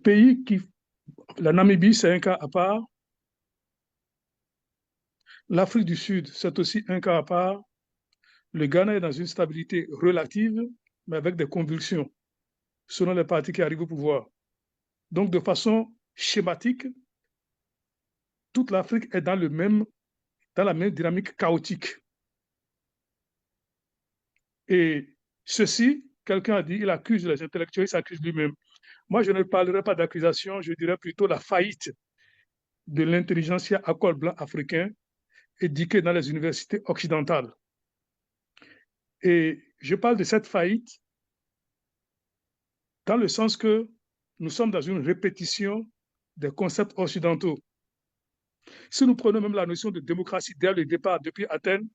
pays qui... La Namibie, c'est un cas à part. L'Afrique du Sud, c'est aussi un cas à part. Le Ghana est dans une stabilité relative, mais avec des convulsions, selon les partis qui arrivent au pouvoir. Donc, de façon schématique, toute l'Afrique est dans la même dynamique chaotique. Et ceci, quelqu'un a dit, il accuse les intellectuels, il s'accuse lui-même. Moi, je ne parlerai pas d'accusation, je dirais plutôt la faillite de l'intelligentsia à col blanc africain éduquée dans les universités occidentales. Et je parle de cette faillite dans le sens que nous sommes dans une répétition des concepts occidentaux. Si nous prenons même la notion de démocratie dès le départ, depuis Athènes,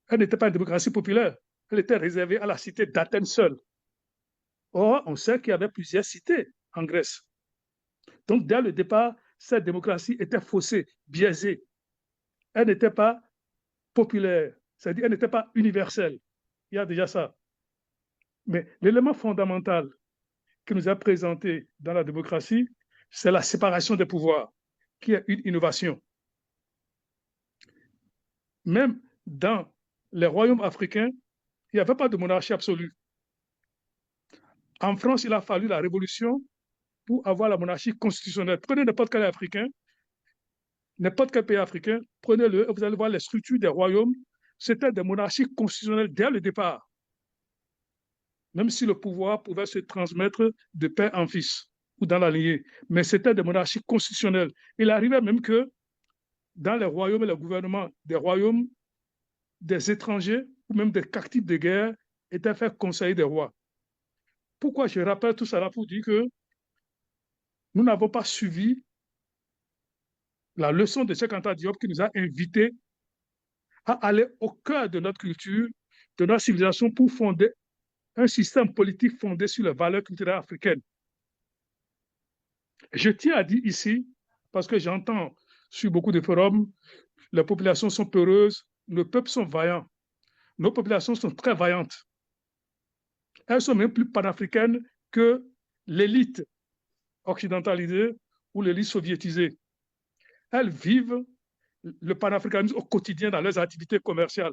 elle n'était pas une démocratie populaire, elle était réservée à la cité d'Athènes seule. Or, on sait qu'il y avait plusieurs cités en Grèce. Donc, dès le départ, cette démocratie était faussée, biaisée. Elle n'était pas populaire, c'est-à-dire elle n'était pas universelle. Il y a déjà ça. Mais l'élément fondamental qui nous a présenté dans la démocratie, c'est la séparation des pouvoirs, qui est une innovation. Même dans les royaumes africains, il n'y avait pas de monarchie absolue. En France, il a fallu la révolution pour avoir la monarchie constitutionnelle. Prenez n'importe quel africain, n'importe quel pays africain, prenez-le et vous allez voir les structures des royaumes. C'était des monarchies constitutionnelles dès le départ, même si le pouvoir pouvait se transmettre de père en fils ou dans la lignée. Mais c'était des monarchies constitutionnelles. Il arrivait même que dans les royaumes et les gouvernements des royaumes, des étrangers ou même des captifs de guerre étaient faits conseiller des rois. Pourquoi je rappelle tout cela pour dire que nous n'avons pas suivi la leçon de Cheikh Anta Diop qui nous a invités à aller au cœur de notre culture, de notre civilisation pour fonder un système politique fondé sur les valeurs culturelles africaines. Je tiens à dire ici, parce que j'entends sur beaucoup de forums, les populations sont peureuses, nos peuples sont vaillants, nos populations sont très vaillantes. Elles sont même plus panafricaines que l'élite occidentalisée ou l'élite soviétisée. Elles vivent le panafricanisme au quotidien dans leurs activités commerciales,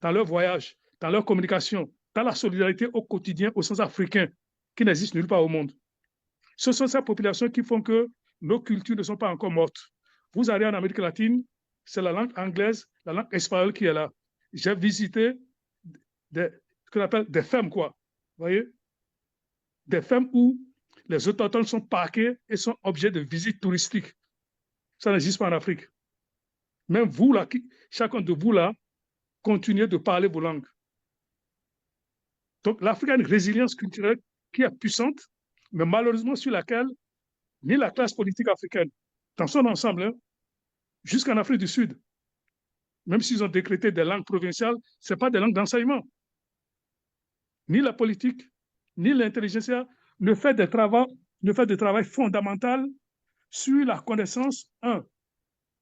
dans leurs voyages, dans leur communication, dans la solidarité au quotidien au sens africain qui n'existe nulle part au monde. Ce sont ces populations qui font que nos cultures ne sont pas encore mortes. Vous allez en Amérique latine, c'est la langue anglaise, la langue espagnole qui est là. J'ai visité ce qu'on appelle des fermes, quoi. Vous voyez? Des fermes où les autochtones sont parqués et sont objets de visites touristiques. Ça n'existe pas en Afrique. Même vous, là, chacun de vous, là, continuez de parler vos langues. Donc, l'Afrique a une résilience culturelle qui est puissante, mais malheureusement sur laquelle ni la classe politique africaine, dans son ensemble, hein, jusqu'en Afrique du Sud, même s'ils ont décrété des langues provinciales, ce n'est pas des langues d'enseignement. Ni la politique, ni l'intelligentsia ne fait de travail fondamental sur la connaissance,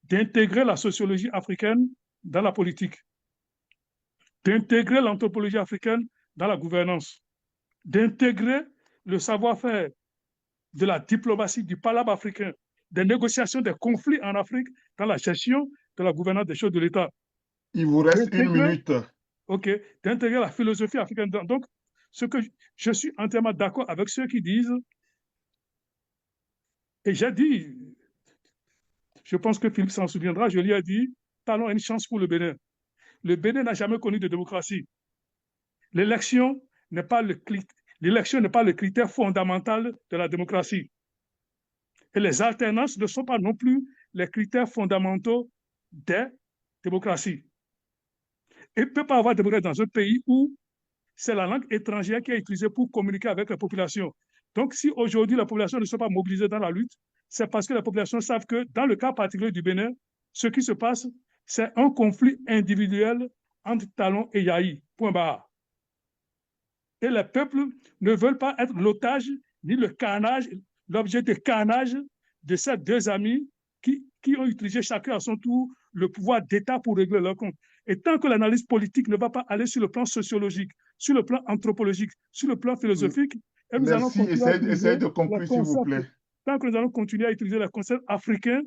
d'intégrer la sociologie africaine dans la politique, d'intégrer l'anthropologie africaine dans la gouvernance, d'intégrer le savoir-faire de la diplomatie, du palabre africain, des négociations des conflits en Afrique dans la gestion de la gouvernance des choses de l'État. Il vous reste une minute. OK, d'intégrer la philosophie africaine. Donc, je suis entièrement d'accord avec ceux qui disent, et j'ai dit, je pense que Philippe s'en souviendra, je lui ai dit, talons une chance pour le Bénin. Le Bénin n'a jamais connu de démocratie. L'élection n'est pas le critère fondamental de la démocratie. Et les alternances ne sont pas non plus les critères fondamentaux des démocraties. Il ne peut pas avoir de démocratie dans un pays où c'est la langue étrangère qui est utilisée pour communiquer avec la population. Donc, si aujourd'hui la population ne sont pas mobilisée dans la lutte, c'est parce que la population savent que dans le cas particulier du Bénin, ce qui se passe, c'est un conflit individuel entre Talon et Yahi. Point barre. Et les peuples ne veulent pas être l'otage ni le carnage, l'objet de carnage de ces deux amis qui ont utilisé chacun à son tour le pouvoir d'État pour régler leur compte. Et tant que l'analyse politique ne va pas aller sur le plan sociologique, sur le plan anthropologique, sur le plan philosophique, et nous allons Merci. Essayez de conclure, s'il vous plaît. tant que nous allons continuer à utiliser le concept africain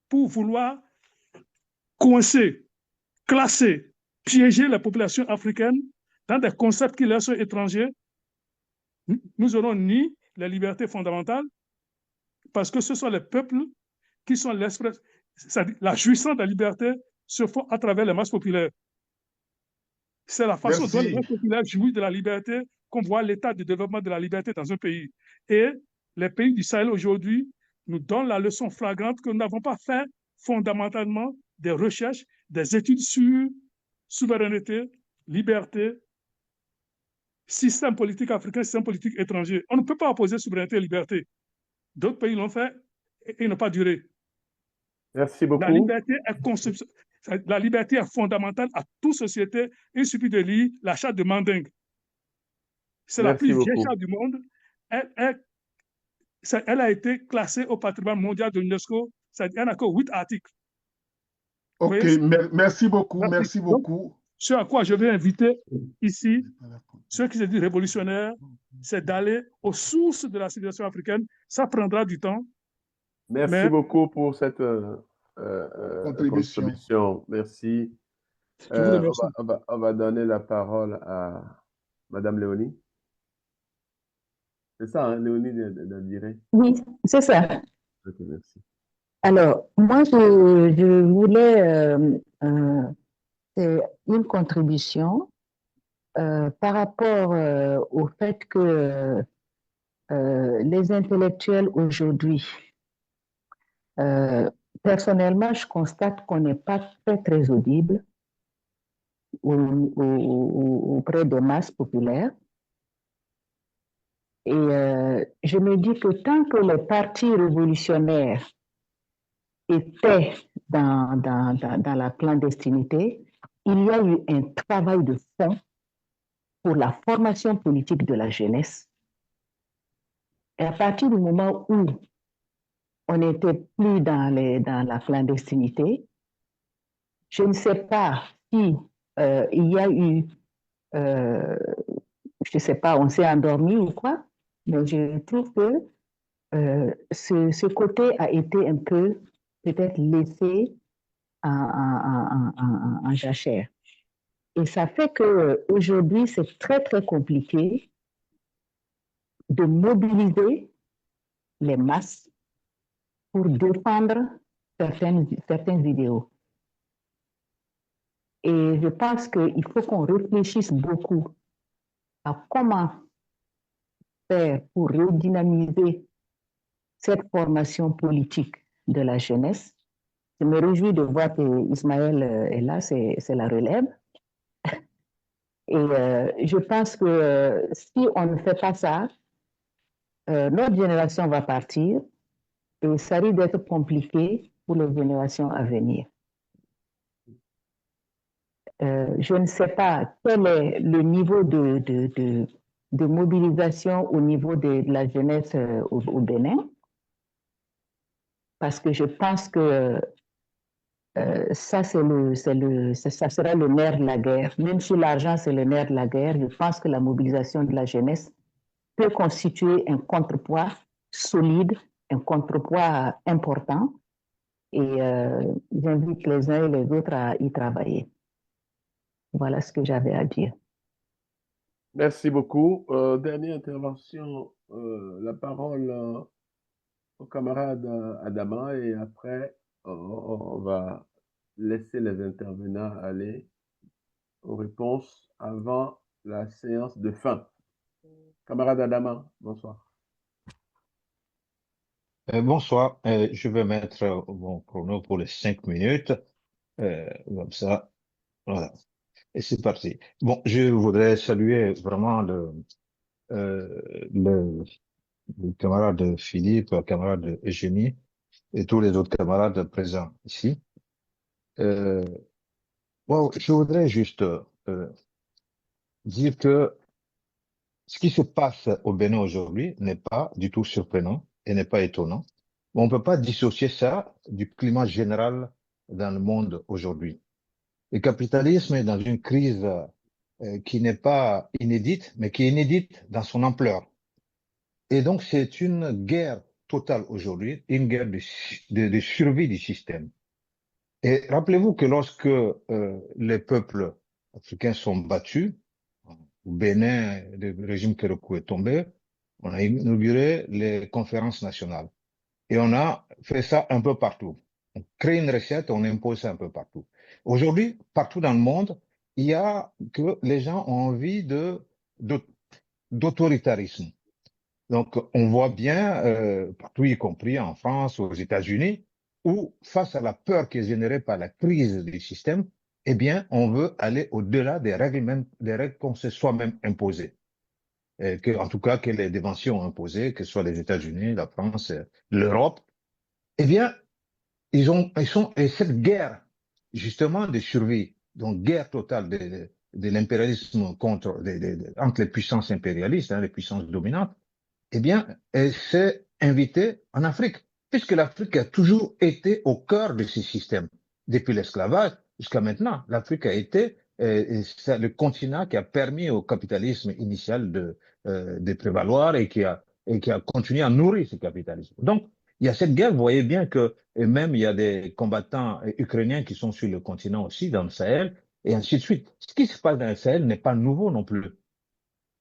pour vouloir coincer, classer, piéger la population africaine dans des concepts qui leur sont étrangers, nous n'aurons ni les libertés fondamentales, parce que ce sont les peuples qui sont l'expression. La jouissance de la liberté se fait à travers les masses populaires. C'est la façon dont les masses populaires jouissent de la liberté qu'on voit l'état de développement de la liberté dans un pays. Et les pays du Sahel aujourd'hui nous donnent la leçon flagrante que nous n'avons pas fait fondamentalement des recherches, des études sur souveraineté, liberté, système politique africain, système politique étranger. On ne peut pas opposer souveraineté et liberté. D'autres pays l'ont fait et ils n'ont pas duré. Merci beaucoup. La liberté est fondamentale à toute société. Il suffit de lire la charte de Manding. C'est la plus vieille charte du monde. Elle a été classée au patrimoine mondial de l'UNESCO. Elle n'a que 8 articles. Ok, merci beaucoup, merci beaucoup. Ce à quoi je vais inviter ici, ceux qui se disent révolutionnaires, c'est d'aller aux sources de la civilisation africaine. Ça prendra du temps. Merci beaucoup pour cette contribution. Merci. Je vous remercie. On va donner la parole à Madame Léonie. C'est ça, hein, Léonie d'Adiré? Oui, c'est ça. Ok, merci. Alors, moi, je voulais c'est une contribution par rapport au fait que les intellectuels aujourd'hui, personnellement, je constate qu'on n'est pas très audible auprès des masses populaires. Et je me dis que tant que les partis révolutionnaires étaient dans la clandestinité, il y a eu un travail de fond pour la formation politique de la jeunesse. Et à partir du moment où on n'était plus dans la clandestinité, je ne sais pas si il y a eu, je ne sais pas, on s'est endormi ou quoi, mais je trouve que ce côté a été un peu peut-être laissé en jachère. Et ça fait qu'aujourd'hui, c'est très compliqué de mobiliser les masses pour défendre certains idéaux. Et je pense qu'il faut qu'on réfléchisse beaucoup à comment faire pour redynamiser cette formation politique de la jeunesse. Je me réjouis de voir que Ismaël est là, c'est la relève. Et je pense que si on ne fait pas ça, notre génération va partir et ça risque d'être compliqué pour les générations à venir. Je ne sais pas quel est le niveau de mobilisation au niveau de la jeunesse au Bénin, parce que je pense que ça sera le nerf de la guerre. Même si l'argent, c'est le nerf de la guerre, je pense que la mobilisation de la jeunesse peut constituer un contrepoids solide, un contrepoids important. Et j'invite les uns et les autres à y travailler. Voilà ce que j'avais à dire. Merci beaucoup. Dernière intervention, la parole au camarade Adama et après, on va laisser les intervenants aller aux réponses avant la séance de fin. Camarade Adama, bonsoir. Bonsoir, je vais mettre mon chrono pour les 5 minutes, comme ça, voilà, et c'est parti. Bon, je voudrais saluer vraiment le camarade Philippe, le camarade Eugénie et tous les autres camarades présents ici. Bon, je voudrais juste dire que ce qui se passe au Bénin aujourd'hui n'est pas du tout surprenant et n'est pas étonnant. On ne peut pas dissocier ça du climat général dans le monde aujourd'hui. Le capitalisme est dans une crise qui n'est pas inédite, mais qui est inédite dans son ampleur. Et donc, c'est une guerre totale aujourd'hui, une guerre de survie du système. Et rappelez-vous que lorsque les peuples africains sont battus, au Bénin, le régime Kérokou est tombé, on a inauguré les conférences nationales. Et on a fait ça un peu partout. On crée une recette, on impose ça un peu partout. Aujourd'hui, partout dans le monde, il y a que les gens ont envie d'autoritarisme. Donc, on voit bien, partout, y compris en France, aux États-Unis, où, face à la peur qui est générée par la crise du système, eh bien, on veut aller au-delà des règles qu'on s'est soi-même imposées. En tout cas, que les déventions ont imposées, que ce soit les États-Unis, la France, l'Europe. Eh bien, et cette guerre, justement, de survie, donc guerre totale de l'impérialisme entre les puissances impérialistes, les puissances dominantes, eh bien, elle s'est invitée en Afrique, puisque l'Afrique a toujours été au cœur de ce système. Depuis l'esclavage jusqu'à maintenant, l'Afrique a été c'est le continent qui a permis au capitalisme initial de prévaloir et qui a continué à nourrir ce capitalisme. Donc, il y a cette guerre, vous voyez bien que et même il y a des combattants ukrainiens qui sont sur le continent aussi, dans le Sahel, et ainsi de suite. Ce qui se passe dans le Sahel n'est pas nouveau non plus.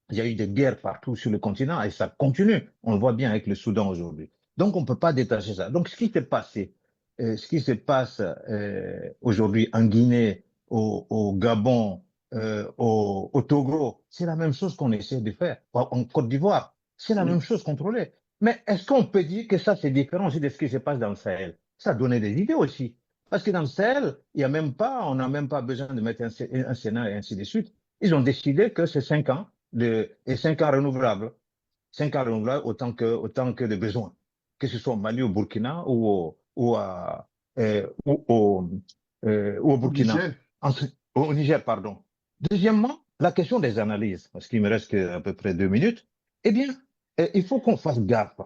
Il y a eu des guerres partout sur le continent et ça continue. On le voit bien avec le Soudan aujourd'hui. Donc, on ne peut pas détacher ça. Donc, ce qui s'est passé, ce qui se passe aujourd'hui en Guinée, au Gabon, au Togo, c'est la même chose qu'on essaie de faire. En Côte d'Ivoire, c'est la même chose contrôlée. Mais est-ce qu'on peut dire que ça, c'est différent aussi de ce qui se passe dans le Sahel? Ça donnait des idées aussi. Parce que dans le Sahel, il y a même pas, on n'a même pas besoin de mettre un Sénat et ainsi de suite. Ils ont décidé que c'est 5 ans et 5 ans renouvelables. 5 ans renouvelables autant que de besoins. Que ce soit au Mali, au Burkina ou au Burkina. Au Niger, pardon. Deuxièmement, la question des analyses, parce qu'il me reste à peu près 2 minutes. Eh bien, il faut qu'on fasse gaffe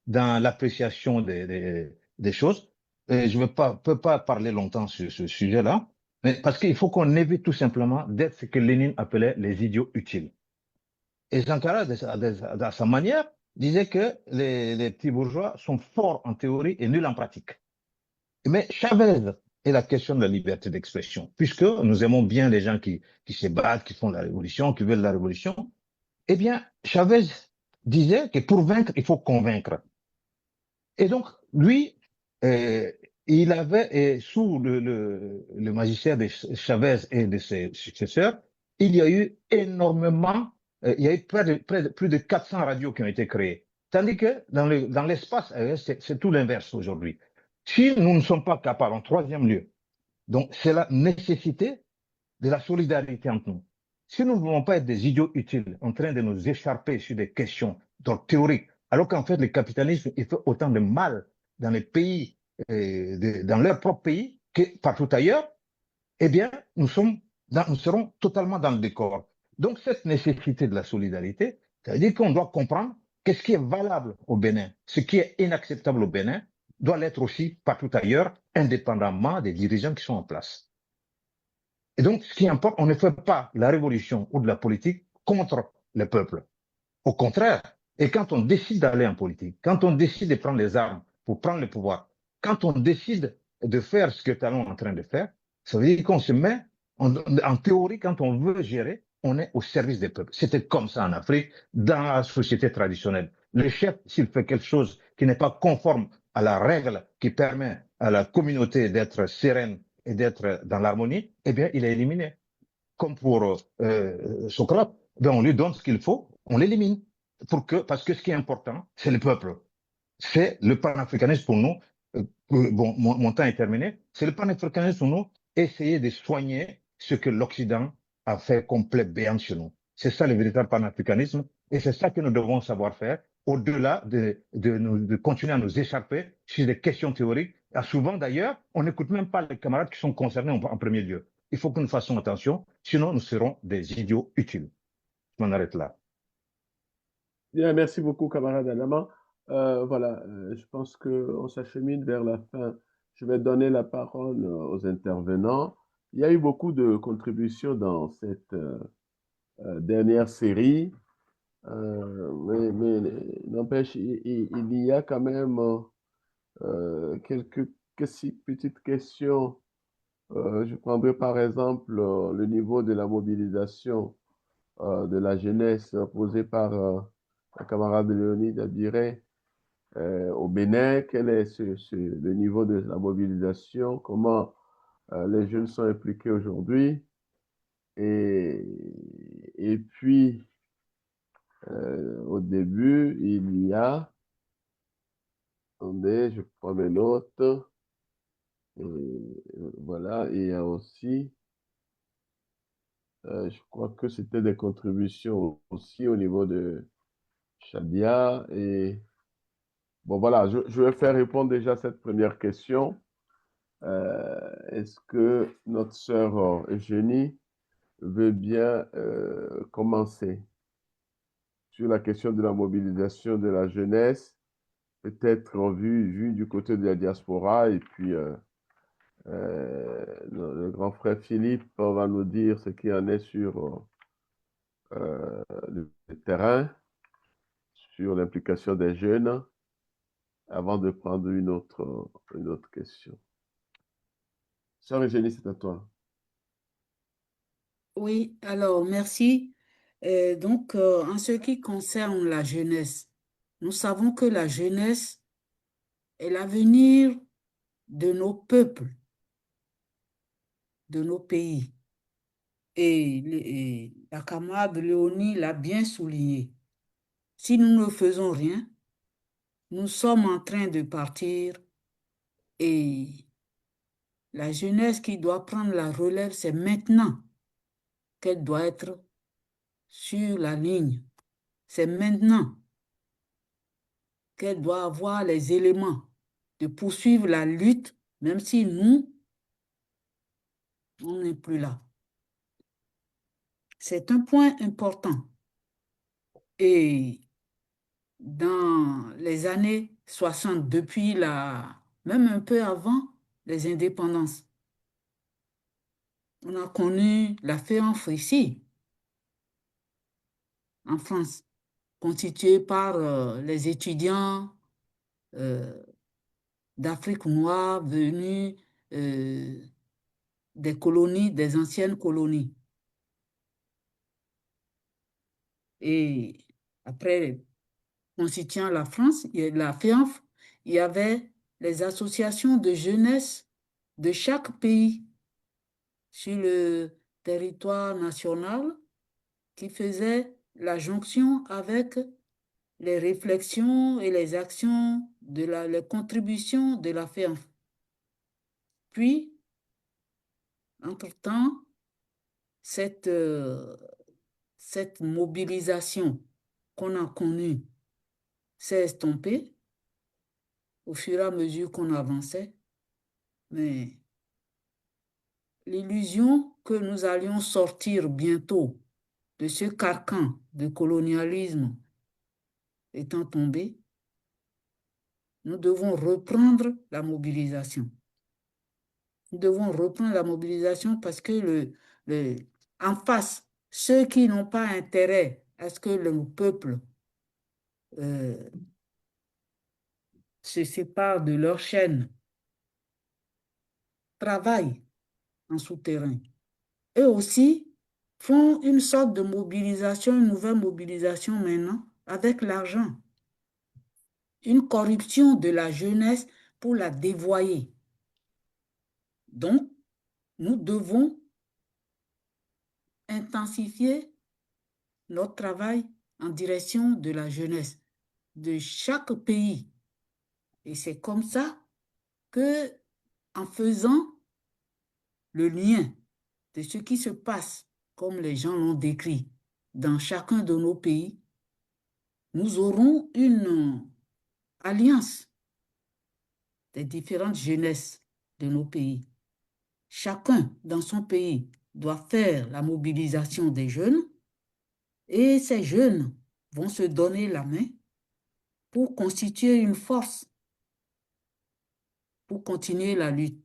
dans l'appréciation des choses. Je ne peux pas parler longtemps sur ce sujet-là, mais parce qu'il faut qu'on évite tout simplement d'être ce que Lénine appelait les idiots utiles. Et Sankara, de sa manière, disait que les petits bourgeois sont forts en théorie et nuls en pratique. Mais Chavez est la question de la liberté d'expression, puisque nous aimons bien les gens qui se battent, qui font la révolution, qui veulent la révolution. Eh bien, Chavez disait que pour vaincre, il faut convaincre. Et donc, lui, il avait, sous le magistère de Chavez et de ses successeurs, il y a eu énormément, il y a eu plus de 400 radios qui ont été créées. Tandis que dans l'espace, c'est tout l'inverse aujourd'hui. Si nous ne sommes pas capables, en troisième lieu, donc c'est la nécessité de la solidarité entre nous. Si nous ne voulons pas être des idiots utiles en train de nous écharper sur des questions théoriques, alors qu'en fait le capitalisme il fait autant de mal dans les pays, dans leur propre pays que partout ailleurs, eh bien nous serons totalement dans le décor. Donc cette nécessité de la solidarité, ça veut dire qu'on doit comprendre que ce qui est valable au Bénin, ce qui est inacceptable au Bénin, doit l'être aussi partout ailleurs, indépendamment des dirigeants qui sont en place. Et donc, ce qui importe, on ne fait pas la révolution ou de la politique contre le peuple. Au contraire, et quand on décide d'aller en politique, quand on décide de prendre les armes pour prendre le pouvoir, quand on décide de faire ce que Talon est en train de faire, ça veut dire qu'on se met, en théorie, quand on veut gérer, on est au service des peuples. C'était comme ça en Afrique, dans la société traditionnelle. Le chef, s'il fait quelque chose qui n'est pas conforme à la règle qui permet à la communauté d'être sereine et d'être dans l'harmonie, eh bien, il est éliminé. Comme pour Socrate, on lui donne ce qu'il faut, on l'élimine. Parce que ce qui est important, c'est le peuple. C'est le panafricanisme pour nous. Bon, mon temps est terminé. C'est le panafricanisme pour nous, essayer de soigner ce que l'Occident a fait complet béant chez nous. C'est ça le véritable panafricanisme. Et c'est ça que nous devons savoir faire, au-delà de continuer à nous écharper sur des questions théoriques. Et souvent, d'ailleurs, on n'écoute même pas les camarades qui sont concernés en premier lieu. Il faut que nous fassions attention, sinon nous serons des idiots utiles. Je m'en arrête là. Bien, merci beaucoup, camarade Adama. Voilà, je pense qu'on s'achemine vers la fin. Je vais donner la parole aux intervenants. Il y a eu beaucoup de contributions dans cette dernière série. Mais n'empêche, il y a quand même quelques petites questions. Je prendrai par exemple le niveau de la mobilisation de la jeunesse posée par la camarade Léonie Dabiret au Bénin. Quel est le niveau de la mobilisation? Comment les jeunes sont impliqués aujourd'hui? Et puis, au début, il y a, attendez, je prends mes notes. Et voilà, il y a aussi, je crois que c'était des contributions aussi au niveau de Shadia. Et bon, voilà, je vais faire répondre déjà à cette première question. Est-ce que notre sœur Eugénie veut bien commencer sur la question de la mobilisation de la jeunesse, peut-être vu du côté de la diaspora, et puis le grand frère Philippe va nous dire ce qu'il en est sur le terrain, sur l'implication des jeunes, avant de prendre une autre question. Sœur Eugénie, c'est à toi. Oui, alors merci. Donc, en ce qui concerne la jeunesse, nous savons que la jeunesse est l'avenir de nos peuples, de nos pays. Et la camarade Léonie l'a bien souligné. Si nous ne faisons rien, nous sommes en train de partir et la jeunesse qui doit prendre la relève, c'est maintenant qu'elle doit être sur la ligne. C'est maintenant qu'elle doit avoir les éléments de poursuivre la lutte, même si nous, on n'est plus là. C'est un point important. Et dans les années 60, même un peu avant les indépendances, on a connu la FEANF ici, en France, constituée par les étudiants d'Afrique noire venus des colonies, des anciennes colonies. Et après, constituant la France, la FEANF, il y avait les associations de jeunesse de chaque pays sur le territoire national qui faisaient la jonction avec les réflexions et les actions les contributions de la FEANF. Puis, entre-temps, cette mobilisation qu'on a connue s'est estompée au fur et à mesure qu'on avançait, mais l'illusion que nous allions sortir bientôt de ce carcan de colonialisme étant tombée, nous devons reprendre la mobilisation. Nous devons reprendre la mobilisation parce que en face, ceux qui n'ont pas intérêt à ce que le peuple se sépare de leur chaîne, travaillent en souterrain. Eux aussi font une sorte de mobilisation, une nouvelle mobilisation maintenant avec l'argent. Une corruption de la jeunesse pour la dévoyer. Donc, nous devons intensifier notre travail en direction de la jeunesse de chaque pays. Et c'est comme ça que, en faisant le lien de ce qui se passe, comme les gens l'ont décrit, dans chacun de nos pays, nous aurons une alliance des différentes jeunesses de nos pays. Chacun dans son pays doit faire la mobilisation des jeunes et ces jeunes vont se donner la main pour constituer une force, pour continuer la lutte.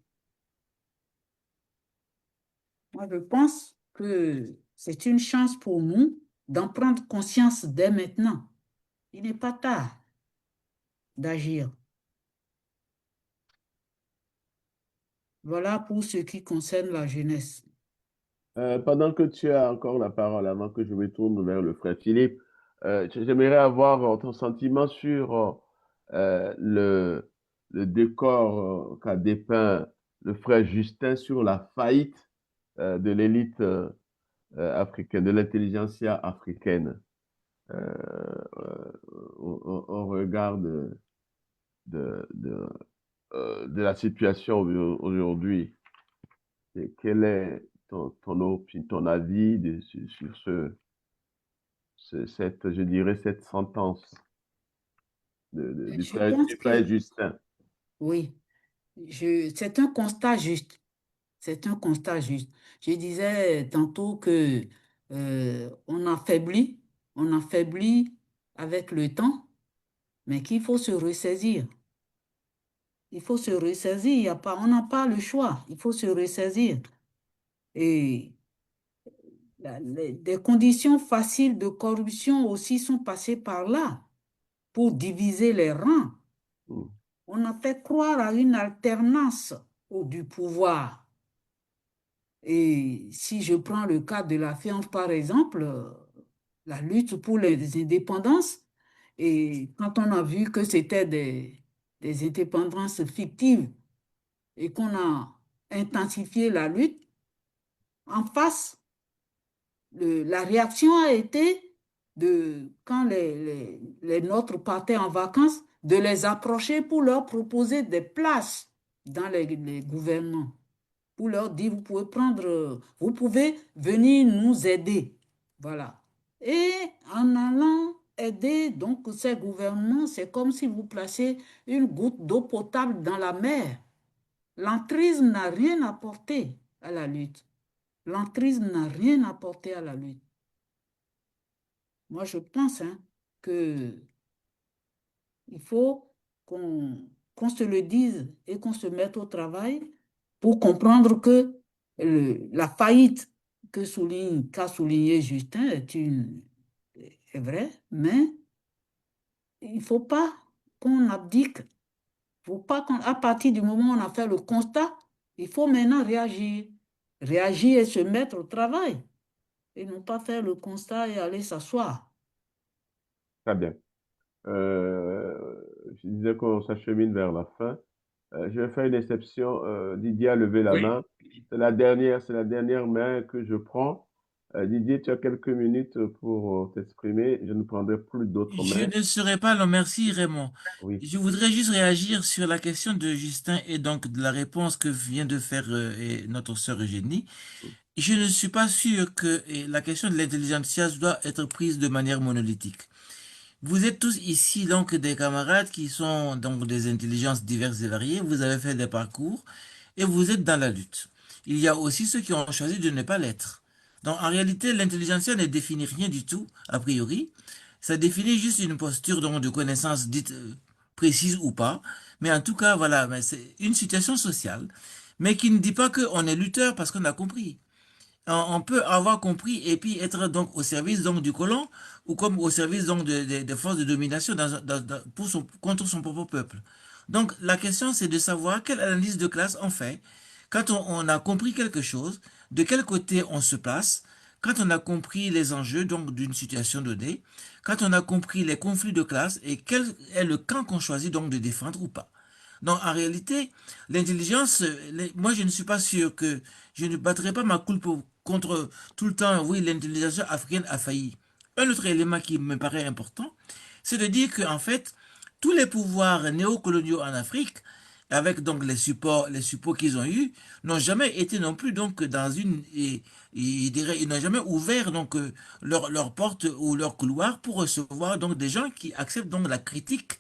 Moi, je pense que c'est une chance pour nous d'en prendre conscience dès maintenant. Il n'est pas tard d'agir. Voilà pour ce qui concerne la jeunesse. Pendant que tu as encore la parole, avant que je me tourne vers le frère Philippe, j'aimerais avoir ton sentiment sur le décor qu'a dépeint le frère Justin sur la faillite de l'élite africaine, de l'intelligentsia africaine, au regard de la situation aujourd'hui. Et quel est ton avis sur je dirais, cette sentence du Je pense frère que Justin? oui, c'est un constat juste. C'est un constat juste. Je disais tantôt que on affaiblit avec le temps, mais qu'il faut se ressaisir. Il faut se ressaisir. Il y a pas, on n'a pas le choix. Il faut se ressaisir. Et des conditions faciles de corruption aussi sont passées par là pour diviser les rangs. Mm. On a fait croire à une alternance du pouvoir. Et si je prends le cas de la France, par exemple, la lutte pour les indépendances, et quand on a vu que c'était des indépendances fictives et qu'on a intensifié la lutte, en face, la réaction a été quand les nôtres partaient en vacances, de les approcher pour leur proposer des places dans les gouvernements, pour leur dire, vous pouvez venir nous aider. Voilà. Et en allant aider donc ces gouvernements, c'est comme si vous placez une goutte d'eau potable dans la mer. L'entrisme n'a rien apporté à la lutte. L'entrisme n'a rien apporté à la lutte. Moi, je pense que il faut qu'on se le dise et qu'on se mette au travail pour comprendre que la faillite qu'a souligné Justin est vrai, mais il ne faut pas qu'on abdique. Il ne faut pas qu'à partir du moment où on a fait le constat, il faut maintenant réagir. Réagir et se mettre au travail. Et non pas faire le constat et aller s'asseoir. Très bien. Je disais qu'on s'achemine vers la fin. Je vais faire une exception. Didier a levé la Oui. main. C'est la dernière main que je prends. Didier, tu as quelques minutes pour t'exprimer. Je ne prendrai plus d'autres Je mains. ne serai pas long. Merci, Raymond. Oui. Je voudrais juste réagir sur la question de Justin et donc de la réponse que vient de faire notre sœur Eugénie. Je ne suis pas sûr que la question de l'intelligentsia doit être prise de manière monolithique. Vous êtes tous ici donc des camarades qui sont donc des intelligences diverses et variées. Vous avez fait des parcours et vous êtes dans la lutte. Il y a aussi ceux qui ont choisi de ne pas l'être. Donc en réalité, l'intelligentsia ne définit rien du tout, a priori. Ça définit juste une posture donc, de connaissance dite précise ou pas. Mais en tout cas, voilà, mais c'est une situation sociale, mais qui ne dit pas qu'on est lutteur parce qu'on a compris. On peut avoir compris et puis être donc au service donc du colon ou comme au service donc des forces de domination contre son propre peuple. Donc la question c'est de savoir quelle analyse de classe on fait quand on a compris quelque chose, de quel côté on se place, quand on a compris les enjeux donc d'une situation donnée, quand on a compris les conflits de classe et quel est le camp qu'on choisit donc de défendre ou pas. Donc, en réalité, l'intelligence, moi, je ne suis pas sûr que je ne battrai pas ma coupe contre tout le temps, oui, l'intelligence africaine a failli. Un autre élément qui me paraît important, c'est de dire qu'en fait, tous les pouvoirs néocoloniaux en Afrique, avec donc les supports qu'ils ont eus, n'ont jamais été non plus donc dans ils n'ont jamais ouvert donc leur porte ou leur couloir pour recevoir donc des gens qui acceptent donc la critique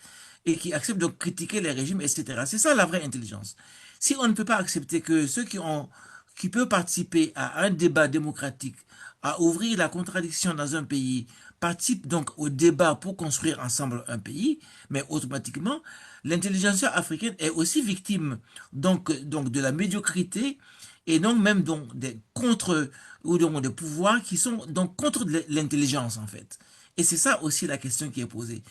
et qui acceptent de critiquer les régimes, etc. C'est ça la vraie intelligence. Si on ne peut pas accepter que ceux qui peuvent participer à un débat démocratique, à ouvrir la contradiction dans un pays, participent donc au débat pour construire ensemble un pays, mais automatiquement, l'intelligence africaine est aussi victime donc de la médiocrité et donc même donc des contre ou donc des pouvoirs qui sont donc contre l'intelligence en fait. Et c'est ça aussi la question qui est posée.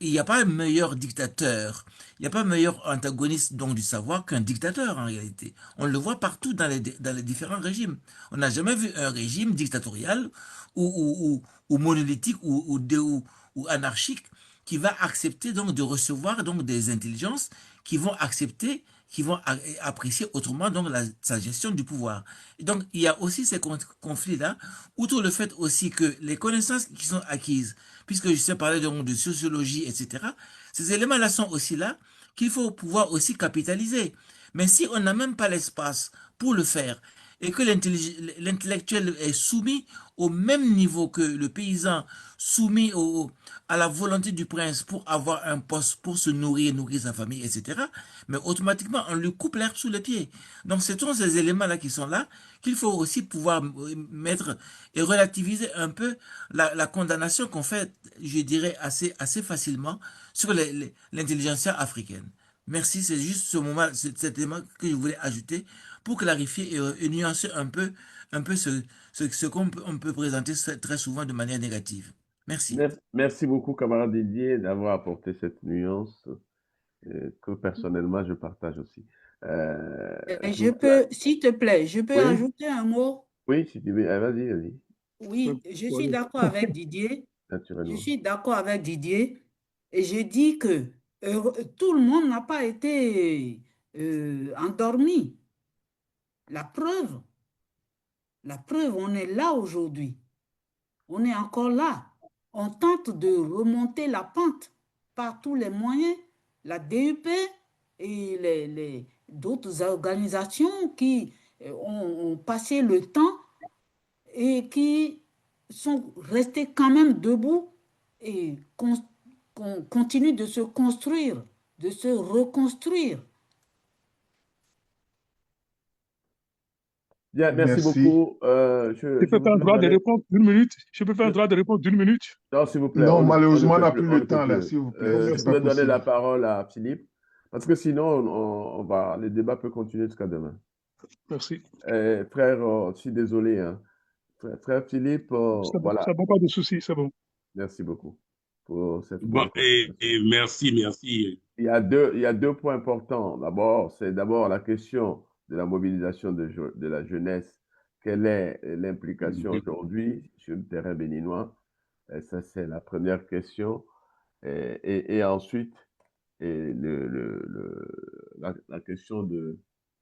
Il n'y a pas un meilleur dictateur, il n'y a pas un meilleur antagoniste donc du savoir qu'un dictateur en réalité. On le voit partout dans les différents régimes. On n'a jamais vu un régime dictatorial ou monolithique ou anarchique qui va accepter donc de recevoir donc des intelligences qui vont accepter, qui vont apprécier autrement donc sa gestion du pouvoir. Et donc il y a aussi ces conflits-là, outre le fait aussi que les connaissances qui sont acquises, puisque je sais parler donc de sociologie, etc., ces éléments-là sont aussi là qu'il faut pouvoir aussi capitaliser. Mais si on n'a même pas l'espace pour le faire, et que l'intellectuel est soumis au même niveau que le paysan, soumis à la volonté du prince pour avoir un poste, pour se nourrir sa famille, etc., mais automatiquement, on lui coupe l'herbe sous les pieds. Donc, ce sont ces éléments-là qui sont là, qu'il faut aussi pouvoir mettre et relativiser un peu la condamnation qu'on fait, je dirais, assez facilement sur l'intelligentsia africaine. Merci, c'est juste ce moment, cet élément que je voulais ajouter pour clarifier et nuancer un peu ce qu'on peut présenter très souvent de manière négative. Merci. Merci beaucoup, camarade Didier, d'avoir apporté cette nuance que personnellement je partage aussi. Je peux, s'il te plaît, je peux ajouter un mot? Oui, si tu veux. Vas-y, vas-y. Oui, je suis d'accord avec Didier. Je suis d'accord avec Didier. Et je dis que tout le monde n'a pas été endormi. La preuve, on est là aujourd'hui. On est encore là. On tente de remonter la pente par tous les moyens. La DUP et d'autres organisations qui ont passé le temps et qui sont restées quand même debout et qu'on continue de se construire, de se reconstruire. Bien, merci beaucoup. Je peux faire un droit de réponse d'une minute. Je peux faire un droit de réponse d'une minute. Non, s'il vous plaît. Non, malheureusement, on n'a plus le temps là, s'il vous plaît. Je vais donner la parole à Philippe, parce que sinon, le débat peut continuer jusqu'à demain. Merci. Frère, je suis désolé. Hein. Frère Philippe, voilà. C'est bon, pas de souci, c'est bon. Merci beaucoup pour cette merci. Il y a deux points importants. C'est d'abord la question de la mobilisation de la jeunesse. Quelle est l'implication aujourd'hui sur le terrain béninois? Et ça, c'est la première question. Et ensuite, la question de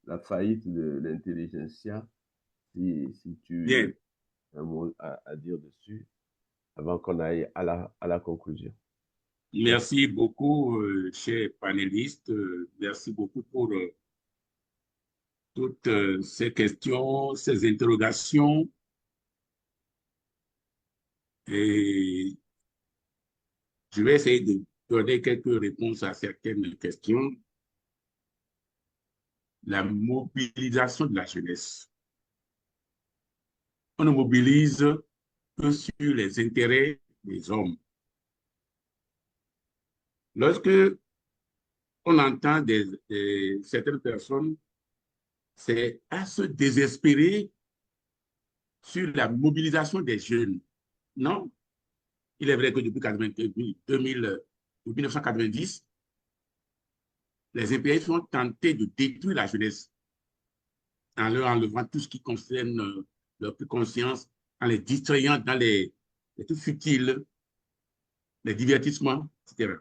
la faillite de l'intelligentsia. Si tu as un mot à dire dessus, avant qu'on aille à la conclusion. Merci beaucoup, chers panélistes. Merci beaucoup pour toutes ces questions, ces interrogations. Et je vais essayer de donner quelques réponses à certaines questions. La mobilisation de la jeunesse. On ne mobilise que sur les intérêts des hommes. Lorsque on entend certaines personnes, c'est à se désespérer sur la mobilisation des jeunes. Non, il est vrai que depuis 1990, les impérialistes ont tenté de détruire la jeunesse en leur enlevant tout ce qui concerne leur conscience, en les distrayant dans les trucs futiles, les divertissements, etc.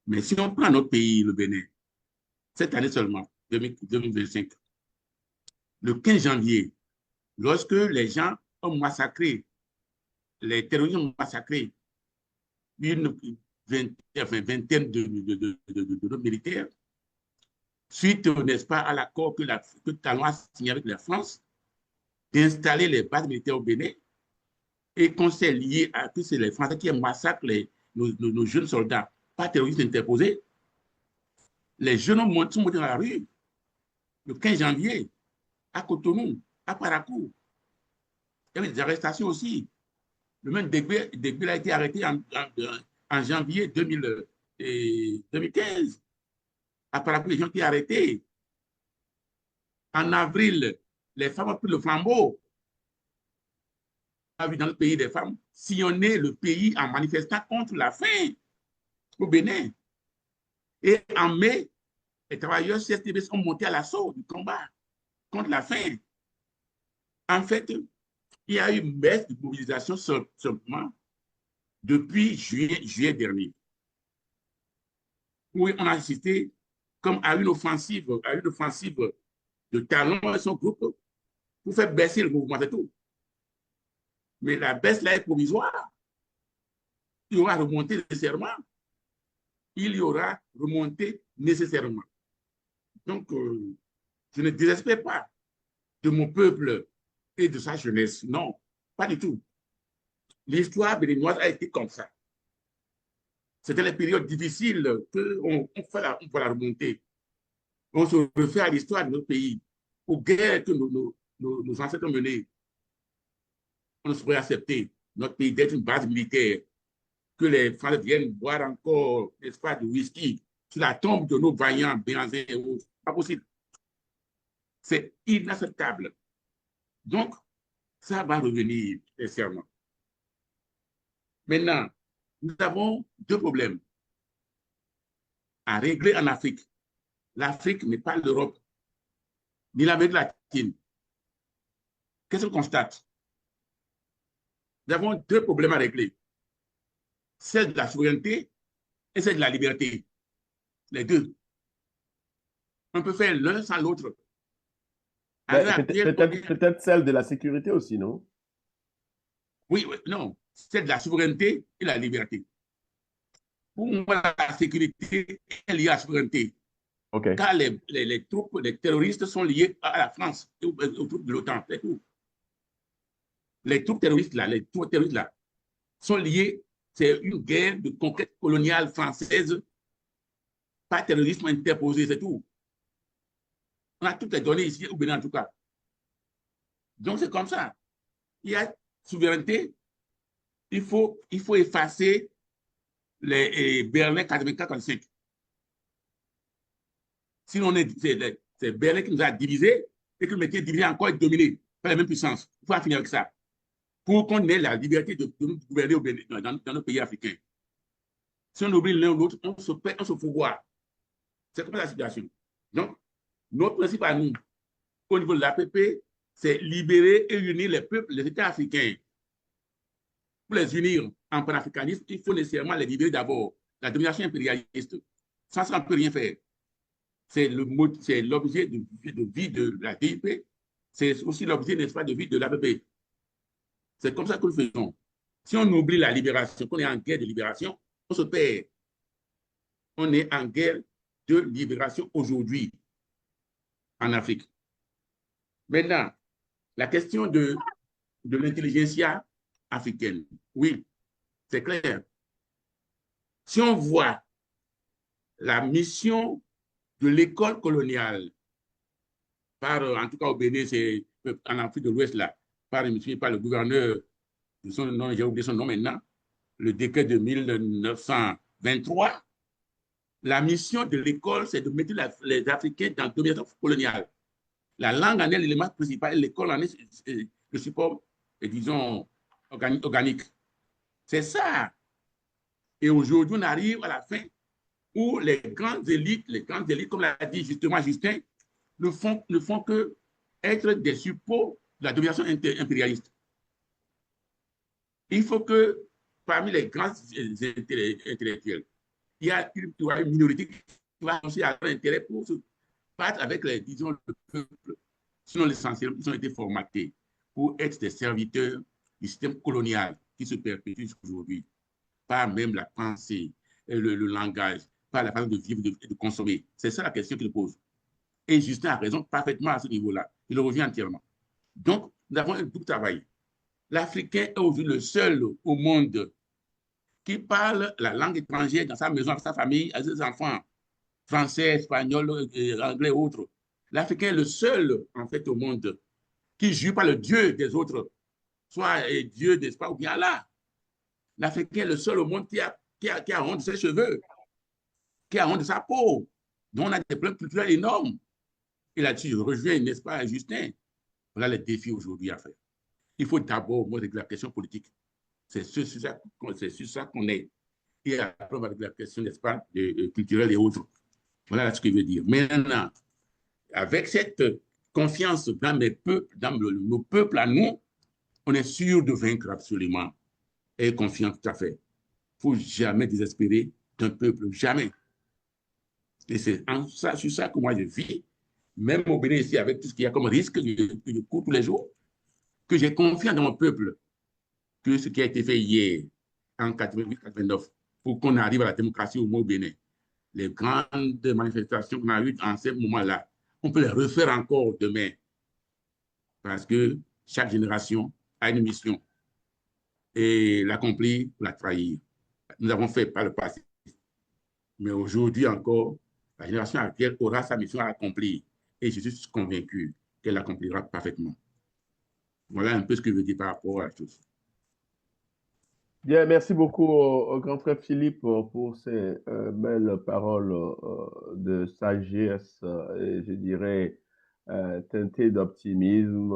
Mais si on prend notre pays, le Bénin, cette année seulement, 2025, le 15 janvier, lorsque les gens ont massacré, les terroristes ont massacré une vingtaine de militaires, suite, n'est-ce pas, à l'accord que Talon a signé avec la France, d'installer les bases militaires au Bénin, et qu'on s'est lié à que c'est les Français qui massacrent nos jeunes soldats par terroristes interposés. Les jeunes sont montés dans la rue le 15 janvier, à Cotonou, à Parakou. Il y avait des arrestations aussi. Le même Degbel a été arrêté en janvier 2015. À Parakou, les gens qui ont été arrêtés. En avril les femmes ont pris le flambeau. On a vu dans le pays des femmes sillonner le pays en manifestant contre la faim au Bénin. Et en mai, les travailleurs CSTB sont montés à l'assaut du combat contre la faim. En fait, il y a eu une baisse de mobilisation seulement depuis juillet dernier. Oui, on a assisté comme à une offensive de Talon et son groupe pour faire baisser le mouvement, c'est tout. Mais la baisse là est provisoire. Il y aura remontée nécessairement. Il y aura remontée nécessairement. Donc, je ne désespère pas de mon peuple et de sa jeunesse. Non, pas du tout. L'histoire béninoise a été comme ça. C'était les périodes difficiles qu'on fait la remontée. On se refait à l'histoire de notre pays, aux guerres que nos ancêtres ont menées. On ne saurait accepter notre pays d'être une base militaire, que les Français viennent boire encore, n'est-ce pas, du whisky sur la tombe de nos vaillants Béanzins et autres. Pas possible. C'est inacceptable. Donc, ça va revenir, sincèrement. Maintenant, nous avons deux problèmes à régler en Afrique. L'Afrique n'est pas l'Europe, ni l'Amérique latine. Qu'est-ce qu'on constate? Nous avons deux problèmes à régler. Celle de la souveraineté et celle de la liberté. Les deux. On peut faire l'un sans l'autre. Peut-être celle de la sécurité aussi, non? Oui, non. C'est de la souveraineté et la liberté. Pour moi, la sécurité est liée à la souveraineté. Okay. Car les troupes, les terroristes sont liés à la France et aux troupes de l'OTAN. C'est tout. Les troupes terroristes là, sont liées. C'est une guerre de conquête coloniale française, pas terrorisme interposé, c'est tout. On a toutes les données ici, au Bénin en tout cas. Donc c'est comme ça. Il y a souveraineté. Il faut effacer les Berlin 84-45. Sinon, c'est Berlin qui nous a divisés et que le métier divisé encore et dominé par la même puissance. Il faut en finir avec ça. Pour qu'on ait la liberté de nous gouverner au Bénin, dans nos pays africains. Si on oublie l'un ou l'autre, on se fout voir. C'est comme ça la situation. Donc, notre principe à nous, au niveau de l'APP, c'est libérer et unir les peuples, les États africains. Pour les unir en panafricanisme, il faut nécessairement les libérer d'abord. La domination impérialiste. Sans ça, on ne peut rien faire. C'est l'objet de vie de la DIP. C'est aussi l'objet, n'est-ce pas, de vie de l'APP. C'est comme ça que nous faisons. Si on oublie la libération, qu'on est en guerre de libération, on se perd. On est en guerre de libération aujourd'hui en Afrique. Maintenant, la question de l'intelligentsia africaine. Oui, c'est clair. Si on voit la mission de l'école coloniale, en tout cas au Bénin, c'est en Afrique de l'Ouest, là, par le gouverneur, j'ai oublié son nom maintenant, le décret de 1923, la mission de l'école, c'est de mettre les Africains dans la domination coloniale. La langue en est l'élément principal, l'école en est le support, disons, organique. C'est ça. Et aujourd'hui, on arrive à la fin où les grandes élites, comme l'a dit justement Justin, ne font que être des supports de la domination impérialiste. Il faut que parmi les grands intellectuels, il y a une minorité qui va annoncer à leur intérêt pour se battre avec le peuple. Sinon, l'essentiel, ils ont été formatés pour être des serviteurs du système colonial qui se perpétue aujourd'hui, pas même la pensée, le langage, pas la façon de vivre et de consommer. C'est ça la question qu'il pose. Et Justin a raison parfaitement à ce niveau-là. Il le revient entièrement. Donc, nous avons un double travail. L'Africain est aujourd'hui le seul au monde qui parle la langue étrangère dans sa maison, avec sa famille, avec ses enfants, français, espagnol, anglais et autres. L'Africain est le seul, en fait, au monde qui jure par le Dieu des autres, soit Dieu, n'est-ce pas, ou bien Allah. L'Africain est le seul au monde qui a honte de ses cheveux, qui a honte de sa peau, dont on a des problèmes culturels énormes. Et là-dessus, je rejoins, n'est-ce pas, Justin. Voilà les défis aujourd'hui à faire. Il faut d'abord régler la question politique. C'est sur ça qu'on est. Et après, on va régler la question, n'est-ce pas, culturelle et autres. Voilà ce que je veux dire. Maintenant, avec cette confiance dans nos peuples à nous, on est sûr de vaincre absolument. Et confiant tout à fait. Il ne faut jamais désespérer d'un peuple, jamais. Et c'est sur ça que moi je vis, même au Bénin ici, avec tout ce qu'il y a comme risque que je cours tous les jours, que j'ai confiance dans mon peuple, que ce qui a été fait hier, en 88-89, pour qu'on arrive à la démocratie au Bénin, les grandes manifestations qu'on a eues en ce moment-là, on peut les refaire encore demain. Parce que chaque génération a une mission. Et l'accomplir ou la trahir. Nous avons fait par le passé. Mais aujourd'hui encore, la génération actuelle aura sa mission à accomplir. Et je suis convaincu qu'elle l'accomplira parfaitement. Voilà un peu ce que je veux dire par rapport à la chose. Bien, merci beaucoup au grand frère Philippe pour ces belles paroles de sagesse et je dirais teintées d'optimisme,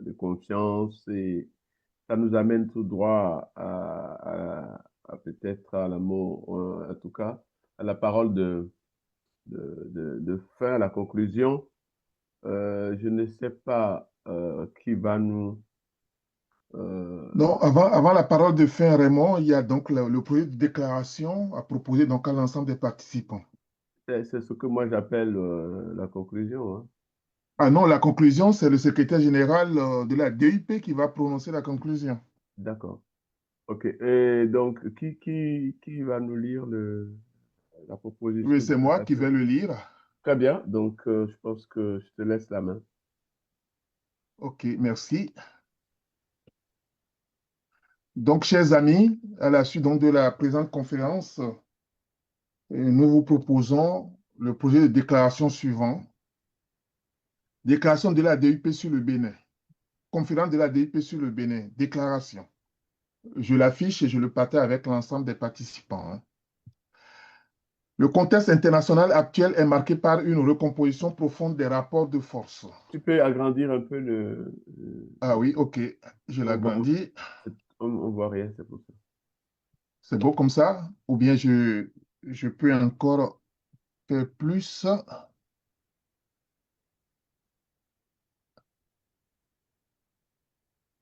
de confiance, et ça nous amène tout droit à peut-être à l'amour, en tout cas, à la parole de fin, à la conclusion. Je ne sais pas qui va nous... Non, avant la parole de fin, Raymond, il y a donc le projet de déclaration à proposer donc à l'ensemble des participants. C'est ce que moi j'appelle la conclusion. Hein. Ah non, la conclusion, c'est le secrétaire général de la DUP qui va prononcer la conclusion. D'accord. OK. Et donc, qui va nous lire la proposition? Oui, c'est moi qui vais le lire. Très bien. Donc, je pense que je te laisse la main. OK, merci. Donc, chers amis, à la suite donc de la présente conférence, nous vous proposons le projet de déclaration suivant. Déclaration de la DUP sur le Bénin. Conférence de la DUP sur le Bénin. Déclaration. Je l'affiche et je le partage avec l'ensemble des participants. Hein. Le contexte international actuel est marqué par une recomposition profonde des rapports de force. Tu peux agrandir un peu le... Ah oui, OK. Je l'agrandis. On ne voit rien, c'est pour ça. C'est beau comme ça? Ou bien je peux encore faire plus?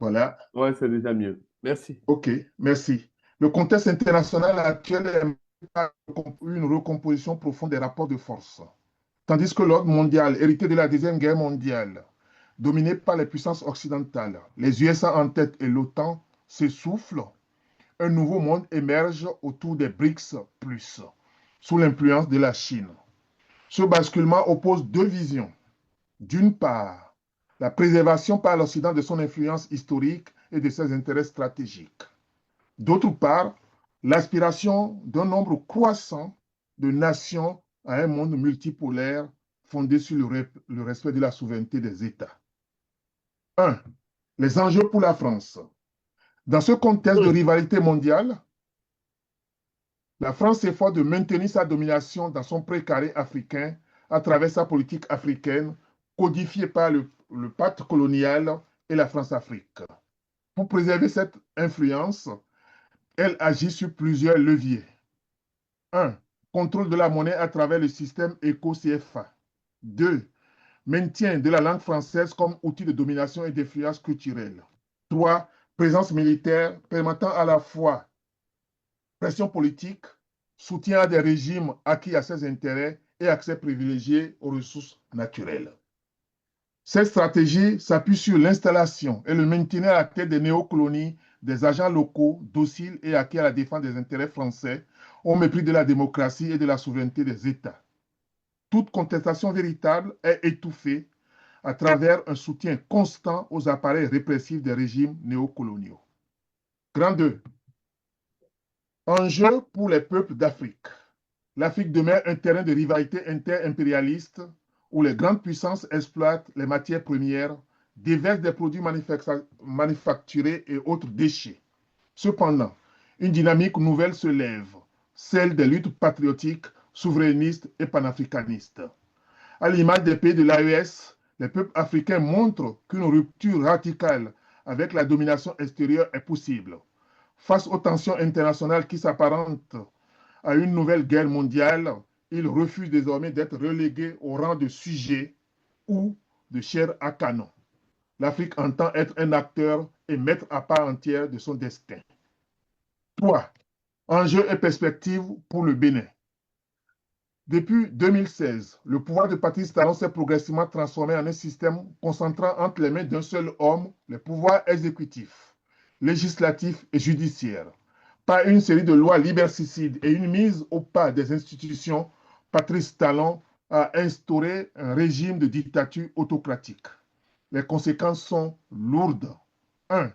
Voilà. Ouais, c'est déjà mieux. Merci. OK, merci. Le contexte international actuel est marqué par une recomposition profonde des rapports de force. Tandis que l'ordre mondial, hérité de la Deuxième Guerre mondiale, dominé par les puissances occidentales, les USA en tête et l'OTAN, s'essouffle, un nouveau monde émerge autour des BRICS+, sous l'influence de la Chine. Ce basculement oppose deux visions. D'une part, la préservation par l'Occident de son influence historique et de ses intérêts stratégiques. D'autre part, l'aspiration d'un nombre croissant de nations à un monde multipolaire fondé sur le respect de la souveraineté des États. 1. Les enjeux pour la France. Dans ce contexte de rivalité mondiale, la France s'efforce de maintenir sa domination dans son précaré africain à travers sa politique africaine codifiée par le pacte colonial et la France-Afrique. Pour préserver cette influence, elle agit sur plusieurs leviers. 1. Contrôle de la monnaie à travers le système ECO-CFA. 2. Maintien de la langue française comme outil de domination et d'influence culturelle. 3. Présence militaire permettant à la fois pression politique, soutien à des régimes acquis à ses intérêts et accès privilégié aux ressources naturelles. Cette stratégie s'appuie sur l'installation et le maintien à la tête des néocolonies des agents locaux dociles et acquis à la défense des intérêts français au mépris de la démocratie et de la souveraineté des États. Toute contestation véritable est étouffée à travers un soutien constant aux appareils répressifs des régimes néocoloniaux. Grand 2. Enjeu pour les peuples d'Afrique. L'Afrique demeure un terrain de rivalité inter-impérialiste où les grandes puissances exploitent les matières premières, déversent des produits manufacturés et autres déchets. Cependant, une dynamique nouvelle se lève, celle des luttes patriotiques, souverainistes et panafricanistes. À l'image des pays de l'AES, les peuples africains montrent qu'une rupture radicale avec la domination extérieure est possible. Face aux tensions internationales qui s'apparentent à une nouvelle guerre mondiale, ils refusent désormais d'être relégués au rang de sujet ou de chair à canon. L'Afrique entend être un acteur et maître à part entière de son destin. 3. Enjeux et perspectives pour le Bénin. Depuis 2016, le pouvoir de Patrice Talon s'est progressivement transformé en un système concentrant entre les mains d'un seul homme les pouvoirs exécutifs, législatifs et judiciaires. Par une série de lois liberticides et une mise au pas des institutions, Patrice Talon a instauré un régime de dictature autocratique. Les conséquences sont lourdes. 1.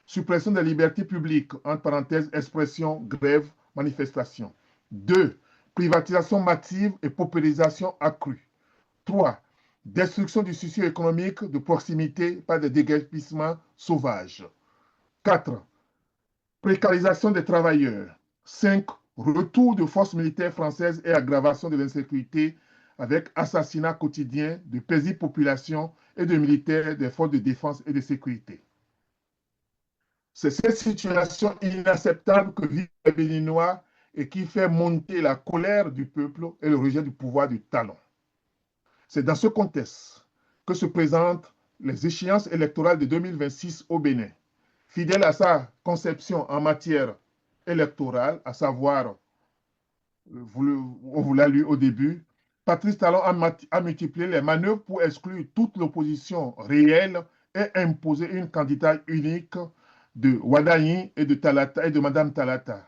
Suppression des libertés publiques, entre parenthèses, expression, grève, manifestation. 2. Privatisation massive et paupérisation accrue. 3. Destruction du tissu économique de proximité par des déguerpissements sauvages. 4. Précarisation des travailleurs. 5. Retour de forces militaires françaises et aggravation de l'insécurité avec assassinats quotidiens de paisibles populations et de militaires des forces de défense et de sécurité. C'est cette situation inacceptable que vivent les Béninois et qui fait monter la colère du peuple et le rejet du pouvoir du Talon. C'est dans ce contexte que se présentent les échéances électorales de 2026 au Bénin. Fidèle à sa conception en matière électorale, à savoir, on vous l'a lu au début, Patrice Talon a multiplié les manœuvres pour exclure toute l'opposition réelle et imposer une candidate unique de Wadayi et de Madame Talata.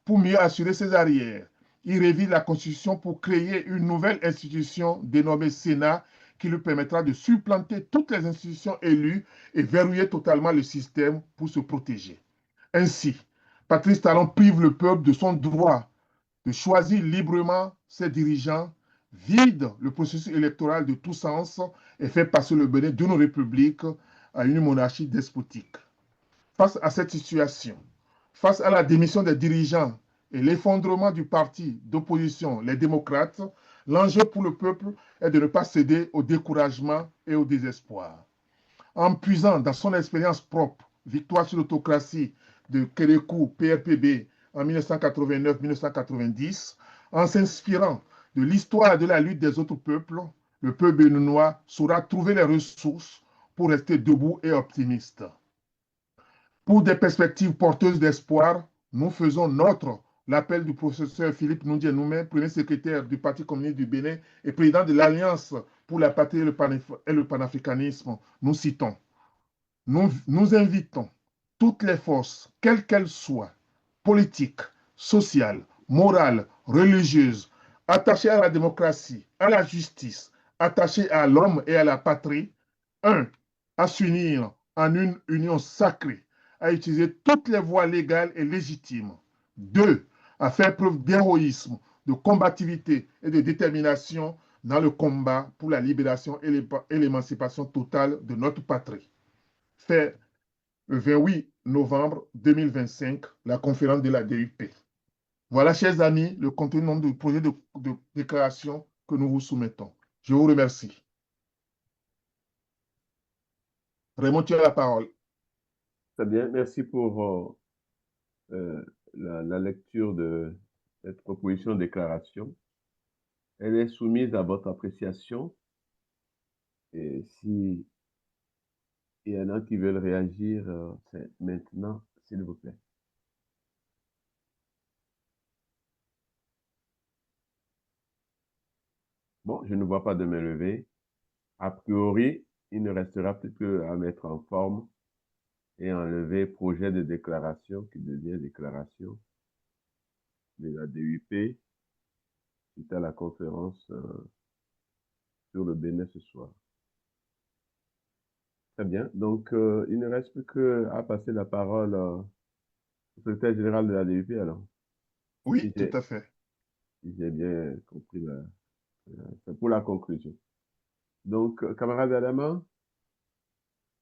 Pour mieux assurer ses arrières, il révise la Constitution pour créer une nouvelle institution dénommée Sénat qui lui permettra de supplanter toutes les institutions élues et verrouiller totalement le système pour se protéger. Ainsi, Patrice Talon prive le peuple de son droit de choisir librement ses dirigeants, vide le processus électoral de tout sens et fait passer le Bénin d'une république à une monarchie despotique. Face à cette situation, face à la démission des dirigeants et l'effondrement du parti d'opposition, les démocrates, l'enjeu pour le peuple est de ne pas céder au découragement et au désespoir. En puisant dans son expérience propre, victoire sur l'autocratie de Kérékou, PRPB, en 1989-1990, en s'inspirant de l'histoire de la lutte des autres peuples, le peuple béninois saura trouver les ressources pour rester debout et optimiste. Pour des perspectives porteuses d'espoir, nous faisons nôtre l'appel du professeur Philippe Noundje-Noumé, premier secrétaire du Parti communiste du Bénin et président de l'Alliance pour la patrie et le panafricanisme. Nous citons, nous invitons toutes les forces, quelles qu'elles soient, politiques, sociales, morales, religieuses, attachées à la démocratie, à la justice, attachées à l'homme et à la patrie, 1. À s'unir en une union sacrée, à utiliser toutes les voies légales et légitimes. 2. À faire preuve d'héroïsme, de combativité et de détermination dans le combat pour la libération et l'émancipation totale de notre patrie. Fait le 28 novembre 2025, la conférence de la DUP. Voilà, chers amis, le contenu du projet de déclaration que nous vous soumettons. Je vous remercie. Raymond, tu as la parole. Très bien, merci pour la lecture de cette proposition de déclaration. Elle est soumise à votre appréciation. Et si il y en a qui veulent réagir, c'est maintenant, s'il vous plaît. Bon, je ne vois pas de main levée. A priori, il ne restera plus qu'à mettre en forme et enlever projet de déclaration qui devient déclaration de la DUP suite à la conférence sur le Bénin ce soir. Très bien. Donc, il ne reste plus qu'à passer la parole au secrétaire général de la DUP, alors. Oui, tout à fait. Si j'ai bien compris, c'est pour la conclusion. Donc, camarade Adama,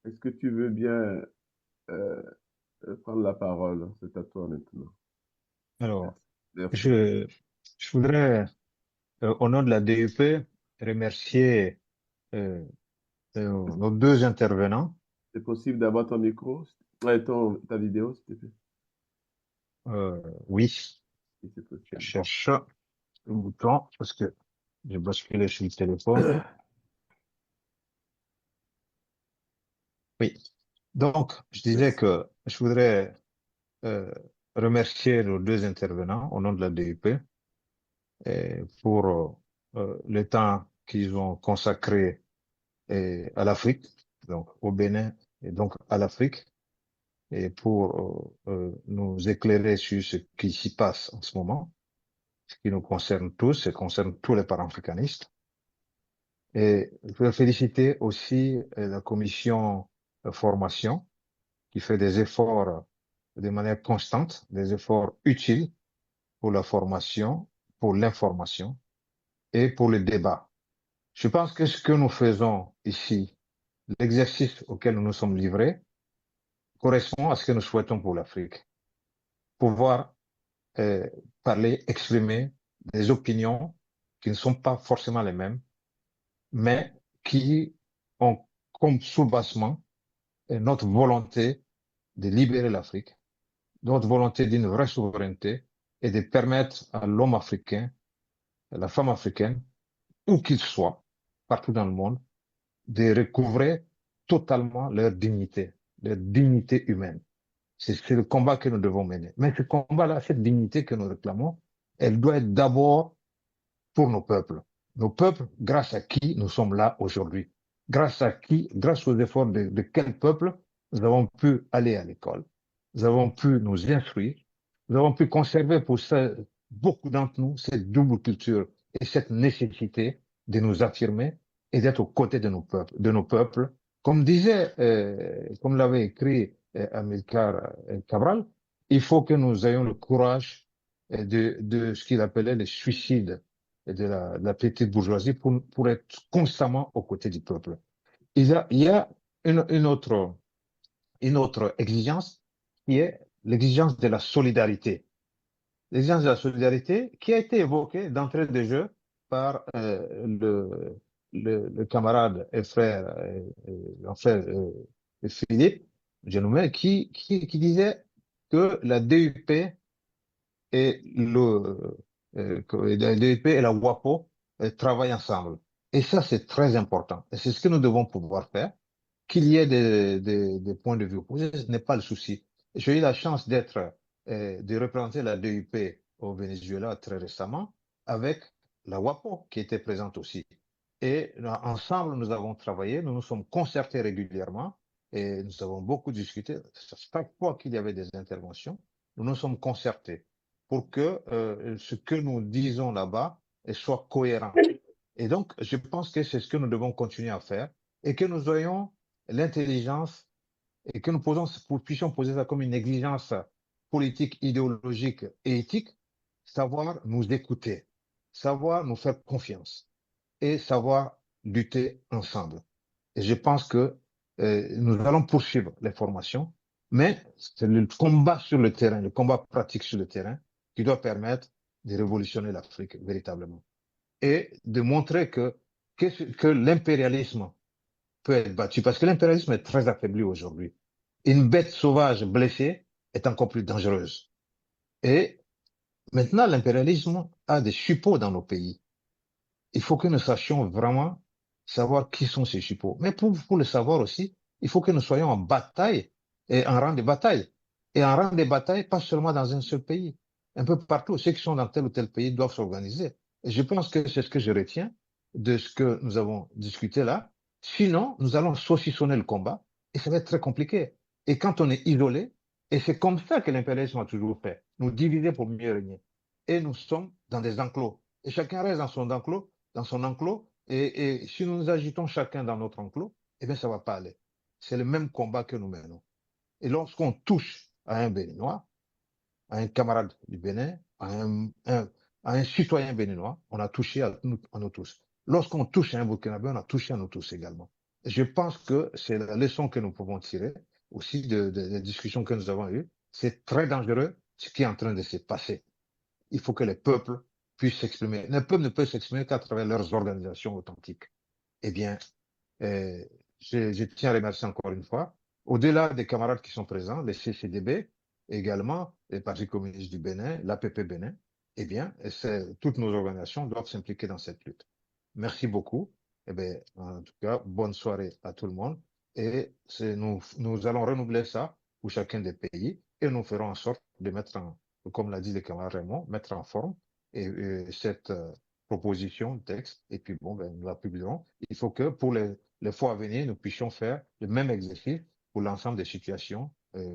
est-ce que tu veux bien prendre la parole? C'est à toi maintenant. Alors, Merci. je voudrais, au nom de la DUP, remercier nos deux intervenants. C'est possible d'avoir ton micro, ouais, ta vidéo, s'il te plaît, Oui, si c'est je possible. cherche le bouton parce que j'ai basculé sur le téléphone. Oui. Donc, je disais que je voudrais remercier nos deux intervenants au nom de la DUP pour le temps qu'ils ont consacré à l'Afrique, donc au Bénin et donc à l'Afrique, et pour nous éclairer sur ce qui s'y passe en ce moment, ce qui nous concerne tous et concerne tous les panafricanistes. Et je veux féliciter aussi la commission formation qui fait des efforts de manière constante, des efforts utiles pour la formation, pour l'information et pour le débat. Je pense que ce que nous faisons ici, l'exercice auquel nous nous sommes livrés, correspond à ce que nous souhaitons pour l'Afrique. Pouvoir parler, exprimer des opinions qui ne sont pas forcément les mêmes, mais qui ont comme soubassement notre volonté de libérer l'Afrique, notre volonté d'une vraie souveraineté et de permettre à l'homme africain, à la femme africaine, où qu'il soit, partout dans le monde, de recouvrer totalement leur dignité humaine. C'est le combat que nous devons mener. Mais ce combat-là, cette dignité que nous réclamons, elle doit être d'abord pour nos peuples. Nos peuples, grâce à qui nous sommes là aujourd'hui. Grâce à qui, grâce aux efforts de quel peuple nous avons pu aller à l'école. Nous avons pu nous instruire. Nous avons pu conserver pour ça, beaucoup d'entre nous cette double culture et cette nécessité de nous affirmer et d'être aux côtés de nos peuples. Comme disait, comme l'avait écrit Amilcar Cabral, il faut que nous ayons le courage de ce qu'il appelait les suicides de la petite bourgeoisie pour être constamment aux côtés du peuple. Il y a une autre exigence qui est l'exigence de la solidarité. L'exigence de la solidarité qui a été évoquée d'entrée de jeu par le camarade et frère, Philippe Genomet, qui disait que la DUP et la DUP et la WAPO travaillent ensemble. Et ça, c'est très important. Et c'est ce que nous devons pouvoir faire. Qu'il y ait des points de vue opposés, ce n'est pas le souci. J'ai eu la chance de représenter la DUP au Venezuela très récemment avec la WAPO qui était présente aussi. Et ensemble, nous avons travaillé, nous nous sommes concertés régulièrement et nous avons beaucoup discuté. Chaque fois qu'il y avait des interventions, nous nous sommes concertés pour que ce que nous disons là-bas soit cohérent. Et donc, je pense que c'est ce que nous devons continuer à faire et que nous ayons l'intelligence et que nous puissions poser ça comme une exigence politique, idéologique et éthique, savoir nous écouter, savoir nous faire confiance et savoir lutter ensemble. Et je pense que nous allons poursuivre les formations, mais c'est le combat sur le terrain, le combat pratique sur le terrain qui doit permettre de révolutionner l'Afrique véritablement et de montrer que l'impérialisme peut être battu, parce que l'impérialisme est très affaibli aujourd'hui. Une bête sauvage blessée est encore plus dangereuse. Et maintenant, l'impérialisme a des suppôts dans nos pays. Il faut que nous sachions vraiment savoir qui sont ces suppôts. Mais pour le savoir aussi, il faut que nous soyons en bataille et en rang de bataille. Et en rang de bataille, pas seulement dans un seul pays. Un peu partout, ceux qui sont dans tel ou tel pays doivent s'organiser. Et je pense que c'est ce que je retiens de ce que nous avons discuté là. Sinon, nous allons saucissonner le combat et ça va être très compliqué. Et quand on est isolé, et c'est comme ça que l'impérialisme a toujours fait, nous diviser pour mieux régner. Et nous sommes dans des enclos. Et chacun reste dans son enclos, et si nous nous agitons chacun dans notre enclos, eh bien, ça va pas aller. C'est le même combat que nous menons. Et lorsqu'on touche à un Béninois, à un camarade du Bénin, à un citoyen béninois, on a touché à nous tous. Lorsqu'on touche à un Burkinabé, on a touché à nous tous également. Et je pense que c'est la leçon que nous pouvons tirer aussi des discussions que nous avons eues. C'est très dangereux ce qui est en train de se passer. Il faut que les peuples puissent s'exprimer. Les peuples ne peuvent s'exprimer qu'à travers leurs organisations authentiques. Eh bien, je tiens à remercier encore une fois, au-delà des camarades qui sont présents, les CCDB, également les partis communistes du Bénin, l'APP Bénin, eh bien, toutes nos organisations doivent s'impliquer dans cette lutte. Merci beaucoup. Eh bien, en tout cas, bonne soirée à tout le monde. Et nous allons renouveler ça pour chacun des pays et nous ferons en sorte de mettre comme l'a dit le camarade Raymond, mettre en forme cette proposition de texte. Et puis, bon, ben, nous la publierons. Il faut que pour les fois à venir, nous puissions faire le même exercice pour l'ensemble des situations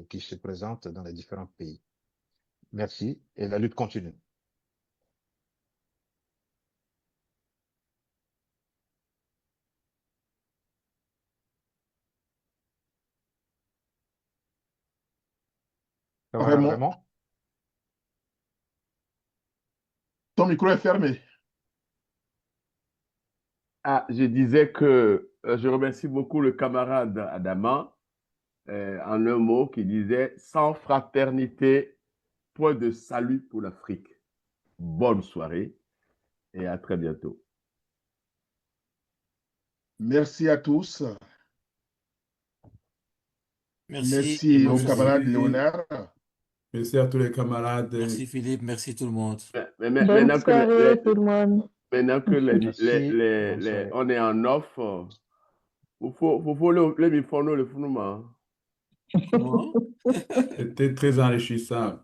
qui se présentent dans les différents pays. Merci et la lutte continue. Raymond, ton micro est fermé. Ah, je disais que je remercie beaucoup le camarade Adama, en un mot, qui disait « Sans fraternité, point de salut pour l'Afrique ». Bonne soirée et à très bientôt. Merci à tous. Merci au camarade Léonard. Merci à tous les camarades. Merci Philippe, merci tout le monde. Bonne soirée tout le monde. Maintenant que on est en off, il faut le micro, le founement. C'était très enrichissant.